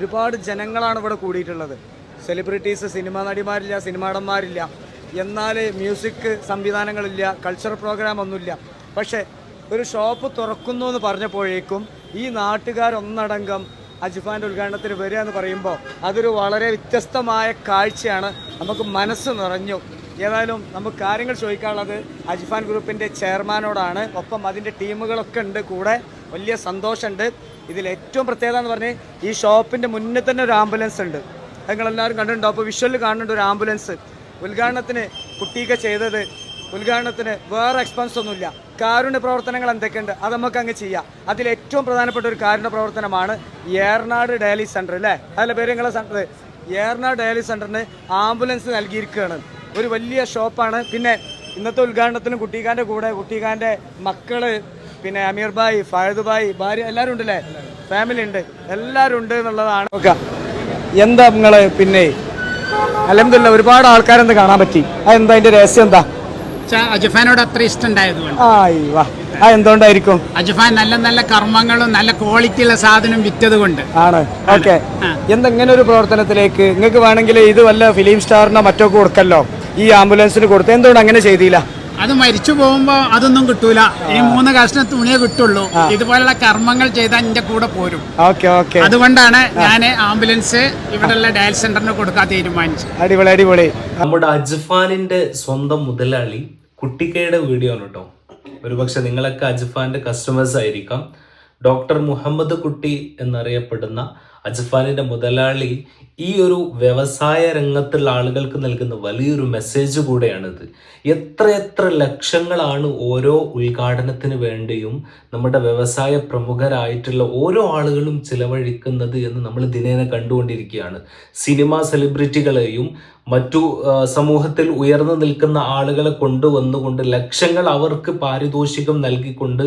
ഒരുപാട് ജനങ്ങളാണ് ഇവിടെ കൂടിയിട്ടുള്ളത്. സെലിബ്രിറ്റീസ്, സിനിമാ നടിമാരില്ല, സിനിമാടന്മാരില്ല, എന്നാൽ മ്യൂസിക് സംവിധാനങ്ങളില്ല, കൾച്ചറൽ പ്രോഗ്രാം ഒന്നുമില്ല. പക്ഷേ ഒരു ഷോപ്പ് തുറക്കുന്നു എന്ന് പറഞ്ഞപ്പോഴേക്കും ഈ നാട്ടുകാരൊന്നടങ്കം അജ്ഫാൻ്റെ ഉദ്ഘാടനത്തിന് വരിക എന്ന് പറയുമ്പോൾ അതൊരു വളരെ വ്യത്യസ്തമായ കാഴ്ചയാണ്. നമുക്ക് മനസ്സ് നിറഞ്ഞു. ഏതായാലും നമുക്ക് കാര്യങ്ങൾ ചോദിക്കാനുള്ളത് അജ്ഫാൻ ഗ്രൂപ്പിൻ്റെ ചെയർമാനോടാണ്. ഒപ്പം അതിൻ്റെ ടീമുകളൊക്കെ ഉണ്ട് കൂടെ. വലിയ സന്തോഷമുണ്ട്. ഇതിൽ ഏറ്റവും പ്രത്യേകത എന്ന് പറഞ്ഞാൽ ഈ ഷോപ്പിൻ്റെ മുന്നിൽ തന്നെ ഒരു ആംബുലൻസ് ഉണ്ട്. നിങ്ങളെല്ലാവരും കണ്ടിട്ടുണ്ടോ? അപ്പോൾ വിഷ്വലിൽ കാണുന്നുണ്ട് ഒരു ആംബുലൻസ്. ഉദ്ഘാടനത്തിന് കുട്ടിയൊക്കെ ചെയ്തത്, ഉദ്ഘാടനത്തിന് വേറെ എക്സ്പെൻസ് ഒന്നുമില്ല. കാരുണ്യ പ്രവർത്തനങ്ങൾ എന്തൊക്കെയുണ്ട് അത് നമുക്ക് അങ്ങ് ചെയ്യാം. അതിലേറ്റവും പ്രധാനപ്പെട്ട ഒരു കാരുണ്യ പ്രവർത്തനമാണ് ഏറനാട് ഡയാലിസിസ് സെൻറ്റർ, അല്ലേ? അതിലെ പേര് നിങ്ങളെ സെൻറ്റർ ഏറനാട് ഡയാലിസിസ് സെൻറ്ററിന് ആംബുലൻസ് നൽകിയിരിക്കുകയാണ്. ഒരു വലിയ ഷോപ്പാണ്. പിന്നെ ഇന്നത്തെ ഉദ്ഘാടനത്തിനും കുട്ടിക്കാൻ്റെ കൂടെ കുട്ടിക്കാൻ്റെ മക്കള്, പിന്നെ അമീർ ഭായ്, ഫായദ് ഭായ്, ഭാര്യ എല്ലാവരും ഉണ്ടല്ലേ? ഫാമിലി ഉണ്ട്, എല്ലാവരും ഉണ്ട് എന്നുള്ളതാണ്. ഓക്കെ, എന്താ നിങ്ങള് പിന്നെ അൽഹംദുലില്ലാ ഒരുപാട് ആൾക്കാരെന്ത് കാണാൻ പറ്റി? അതെന്താ അതിന്റെ രഹസ്യം? എന്താ? അജ്ഫാനോട് അത്ര ഇഷ്ടമുണ്ടായതുകൊണ്ട്. എന്തുകൊണ്ടായിരിക്കും? അജ്ഫാൻ നല്ല നല്ല കർമ്മങ്ങളും നല്ല ക്വാളിറ്റി ഉള്ള സാധനം വിറ്റത് കൊണ്ട് ആണ്. ഓക്കെ, എന്തെങ്ങനെ ഒരു പ്രവർത്തനത്തിലേക്ക് നിങ്ങൾക്ക് വേണമെങ്കിൽ ഇത് വല്ല ഫിലിം സ്റ്റാറിനോ മറ്റോ കൊടുക്കല്ലോ, ഈ ആംബുലൻസിന് കൊടുത്ത് എന്തുകൊണ്ട് അങ്ങനെ ചെയ്തില്ല? അത് മരിച്ചു പോകുമ്പോ അതൊന്നും കിട്ടൂല. ഈ 3 കഷ്ണം തുണിയെ കിട്ടുള്ളൂ. ഇതുപോലുള്ള കർമ്മങ്ങൾ ചെയ്താൽ എന്റെ കൂടെ പോരും. അതുകൊണ്ടാണ് ഞാൻ ആംബുലൻസ് ഇവിടെയുള്ള ഡയാലിസിസ് സെന്ററിന് കൊടുക്കാൻ തീരുമാനിച്ചത്. അടിപൊളി അടിപൊളി. നമ്മുടെ അജ്ഫാനിന്റെ സ്വന്തം മുതലാളി കുട്ടിക്കയുടെ വീഡിയോ ആണ് കേട്ടോ. ഒരുപക്ഷെ നിങ്ങളൊക്കെ അജ്ഫാന്റെ കസ്റ്റമേഴ്സ് ആയിരിക്കാം. ഡോക്ടർ മുഹമ്മദ് കുട്ടി എന്നറിയപ്പെടുന്ന അജ്ഫാനിന്റെ മുതലാളി ഈ ഒരു വ്യവസായ രംഗത്തുള്ള ആളുകൾക്ക് നൽകുന്ന വലിയൊരു മെസ്സേജ് കൂടെയാണിത്. എത്ര ലക്ഷങ്ങളാണ് ഓരോ ഉദ്ഘാടനത്തിന് വേണ്ടിയും നമ്മുടെ വ്യവസായ പ്രമുഖരായിട്ടുള്ള ഓരോ ആളുകളും ചിലവഴിക്കുന്നത് എന്ന് നമ്മൾ ദിനേന കണ്ടുകൊണ്ടിരിക്കുകയാണ്. സിനിമാ സെലിബ്രിറ്റികളെയും മറ്റു സമൂഹത്തിൽ ഉയർന്നു നിൽക്കുന്ന ആളുകളെ കൊണ്ടുവന്നുകൊണ്ട് ലക്ഷങ്ങൾ അവർക്ക് പാരിതോഷികം നൽകിക്കൊണ്ട്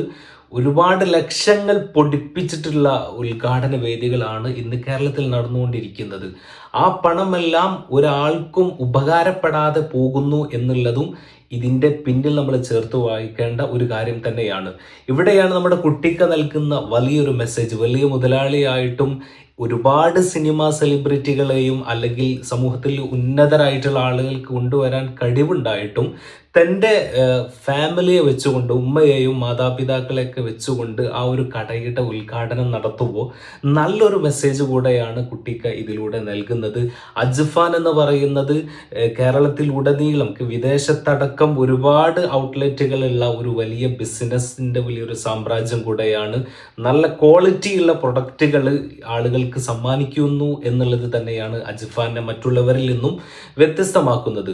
ഒരുപാട് ലക്ഷങ്ങൾ പൊടിപ്പിച്ചിട്ടുള്ള ഉദ്ഘാടന വേദികളാണ് ഇന്ന് കേരളത്തിൽ നടന്നുകൊണ്ടിരിക്കുന്നത്. ആ പണമെല്ലാം ഒരാൾക്കും ഉപകാരപ്പെടാതെ പോകുന്നു എന്നുള്ളതും ഇതിൻ്റെ പിന്നിൽ നമ്മൾ ചേർത്ത് വായിക്കേണ്ട ഒരു കാര്യം തന്നെയാണ്. ഇവിടെയാണ് നമ്മുടെ കുട്ടിക്ക് നൽകുന്ന വലിയൊരു മെസ്സേജ്. വലിയ മുതലാളിയായിട്ടും ഒരുപാട് സിനിമാ സെലിബ്രിറ്റികളെയും അല്ലെങ്കിൽ സമൂഹത്തിൽ ഉന്നതരായിട്ടുള്ള ആളുകൾക്ക് കൊണ്ടുവരാൻ കഴിവുണ്ടായിട്ടും തൻ്റെ ഫാമിലിയെ വെച്ചുകൊണ്ട്, ഉമ്മയെയും മാതാപിതാക്കളെയൊക്കെ വെച്ചുകൊണ്ട് ആ ഒരു കടയുടെ ഉദ്ഘാടനം നടത്തുമ്പോൾ നല്ലൊരു മെസ്സേജ് കൂടെയാണ് കുട്ടിക്ക് ഇതിലൂടെ നൽകുന്നത്. അജ്ഫാൻ എന്ന് പറയുന്നത് കേരളത്തിൽ ഉടനീളം വിദേശത്തടക്കം ഒരുപാട് ഔട്ട്ലെറ്റുകളുള്ള ഒരു വലിയ ബിസിനസ്സിൻ്റെ വലിയൊരു സാമ്രാജ്യം കൂടെയാണ്. നല്ല ക്വാളിറ്റിയുള്ള പ്രൊഡക്റ്റുകൾ ആളുകൾക്ക് സമ്മാനിക്കുന്നു എന്നുള്ളത് തന്നെയാണ് അജ്ഫാനെ മറ്റുള്ളവരിൽ നിന്നും വ്യത്യസ്തമാക്കുന്നത്.